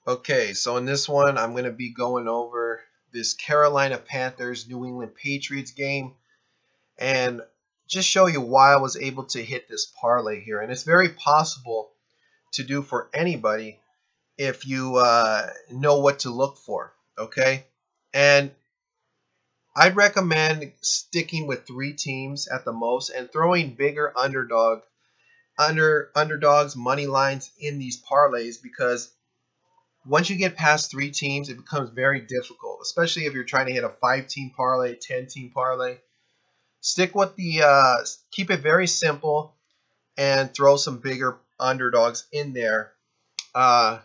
Okay, so in this one, I'm going to be going over this Carolina Panthers New England Patriots game and just show you why I was able to hit this parlay here. And it's very possible to do for anybody if you know what to look for. Okay, and I'd recommend sticking with three teams at the most and throwing bigger underdogs money lines in these parlays because once you get past three teams, it becomes very difficult, especially if you're trying to hit a 5-team parlay, 10-team parlay. Stick with keep it very simple and throw some bigger underdogs in there. Uh,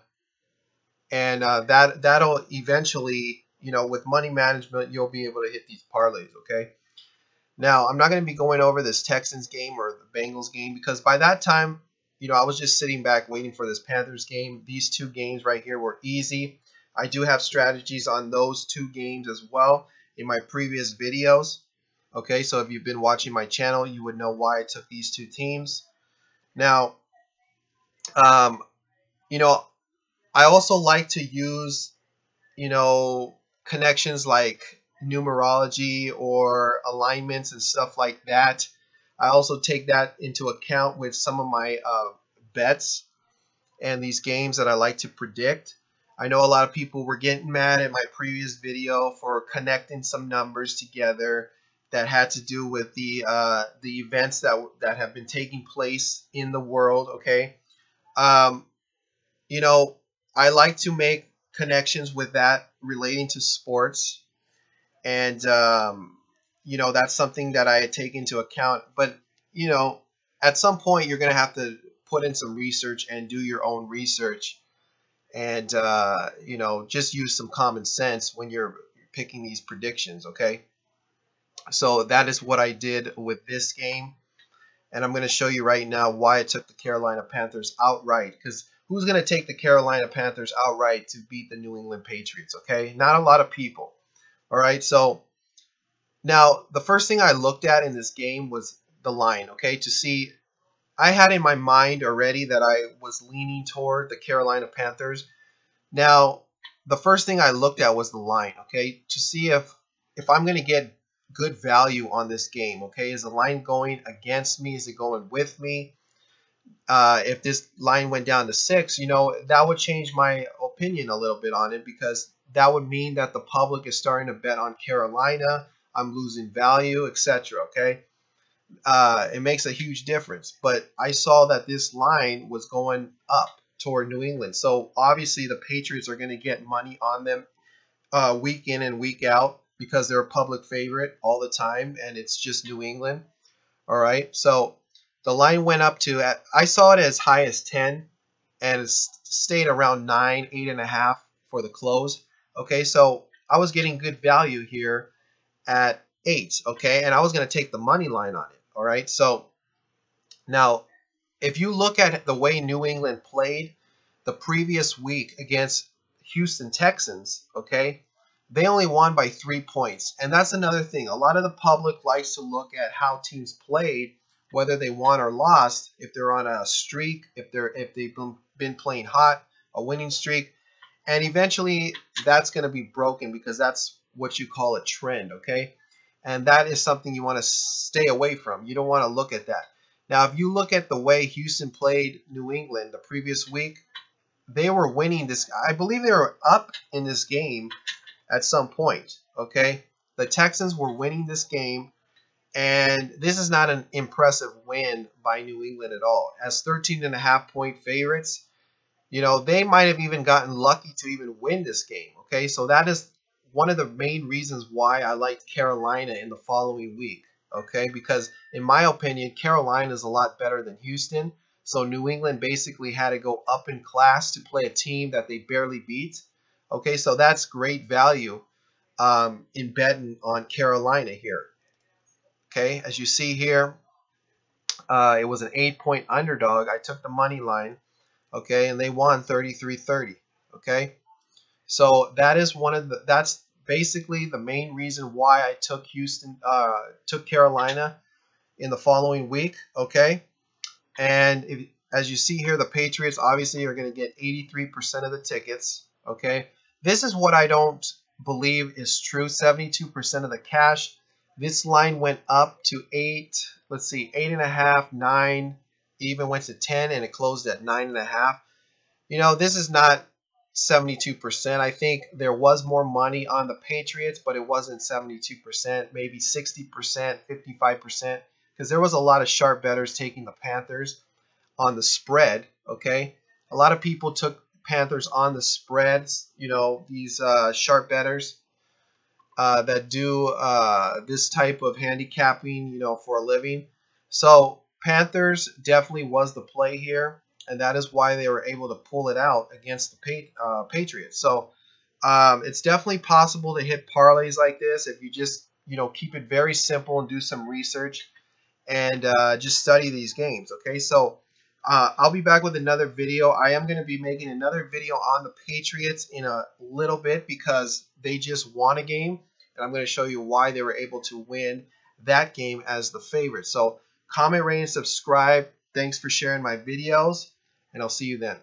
that'll eventually, with money management, you'll be able to hit these parlays, okay? Now, I'm not going to be going over this Texans game or the Bengals game because by that time, I was just sitting back waiting for this Panthers game. These two games right here were easy. I do have strategies on those two games as well in my previous videos. Okay, so if you've been watching my channel, you would know why I took these two teams. Now, um, I also like to use, connections like numerology or alignments and stuff like that. I also take that into account with some of my bets and these games that I like to predict. I know a lot of people were getting mad at my previous video for connecting some numbers together that had to do with the events that have been taking place in the world. Okay, um, you know, I like to make connections with that relating to sports, and that's something that I take into account. But you know, at some point, you're gonna have to put in some research and do your own research, and just use some common sense when you're picking these predictions. Okay, so that is what I did with this game. And I'm going to show you right now why I took the Carolina Panthers outright. Because who's going to take the Carolina Panthers outright to beat the New England Patriots? Okay, not a lot of people. All right, so now the first thing I looked at in this game was the line. Okay, to see, I had in my mind already that I was leaning toward the Carolina Panthers. Now, the first thing I looked at was the line. Okay, to see if I'm going to get good value on this game. Okay, is the line going against me? Is it going with me? If this line went down to 6, that would change my opinion a little bit on it because that would mean that the public is starting to bet on Carolina. I'm losing value, etc. Okay, it makes a huge difference. But I saw that this line was going up toward New England, so obviously the Patriots are going to get money on them week in and week out because they're a public favorite all the time, and it's just New England. All right, so the line went up to, I saw it as high as 10, and it stayed around 9, 8.5 for the close. Okay, so I was getting good value here at 8. Okay, and I was going to take the money line on it. All right, so now if you look at the way New England played the previous week against Houston Texans, okay, they only won by 3 points. And that's another thing. A lot of the public likes to look at how teams played, whether they won or lost, if they're on a streak, if they've been playing hot, a winning streak. And eventually that's going to be broken because that's what you call a trend, okay? And that is something you want to stay away from. You don't want to look at that. Now, if you look at the way Houston played New England the previous week, they were winning this. I believe they were up in this game at some point, okay? The Texans were winning this game, and this is not an impressive win by New England at all. As 13.5-point favorites, they might have even gotten lucky to even win this game, okay? So that is one of the main reasons why I liked Carolina in the following week, okay? Because in my opinion, Carolina is a lot better than Houston. So New England basically had to go up in class to play a team that they barely beat. Okay, so that's great value in betting on Carolina here. Okay, as you see here, it was an 8-point underdog. I took the money line, okay, and they won 33-30. Okay, so that's basically the main reason why I took took Carolina in the following week. Okay, and as you see here, the Patriots obviously are going to get 83% of the tickets. Okay, this is what I don't believe is true. 72% of the cash. This line went up to 8. Let's see, 8.5, 9, even went to 10, and it closed at 9.5. This is not 72%. I think there was more money on the Patriots, but it wasn't 72%, maybe 60%, 55%, because there was a lot of sharp bettors taking the Panthers on the spread. Okay, a lot of people took Panthers on the spreads. These sharp bettors that do this type of handicapping, for a living. So Panthers definitely was the play here, and that is why they were able to pull it out against the Patriots. So it's definitely possible to hit parlays like this if you just keep it very simple and do some research and just study these games. Okay, so I'll be back with another video. I am going to be making another video on the Patriots in a little bit because they just won a game, and I'm going to show you why they were able to win that game as the favorite. So comment, rate, and subscribe. Thanks for sharing my videos, and I'll see you then.